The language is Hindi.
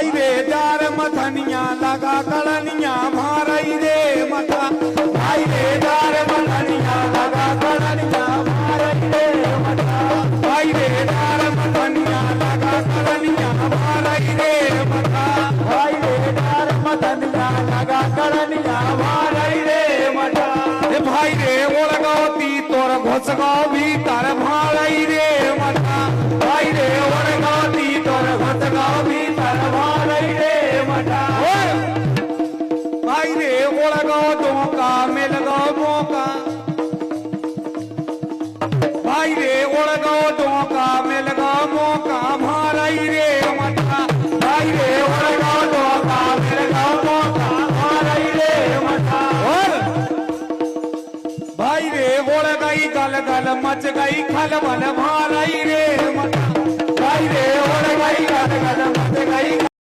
भाई रे डार मथनिया लगा कड़निया मारई रे मथा भाई रे डार मथनिया लगा कड़निया मारई रे मथा भाई रे डार मथनिया लगा कड़निया मारई रे मथा भाई रे डार मथनिया लगा कड़निया मारई रे मथा भाई रे ओळगावती तोर घोसगाव भीतर भाळई रे मथा भाई रे ओळगावती तोर घोसगाव भीतर भाळई रे मथा भाई रे ओळगाव डोका मेलगाव मोका भाई रे ओळगाव डोका मेलगाव मोका भाळई रे मथा भाई रे ओळगाव डोका मेलगाव मोका भाळई रे मथा भाई रे ओळ गई गल गल मच गई खलबल भालई रे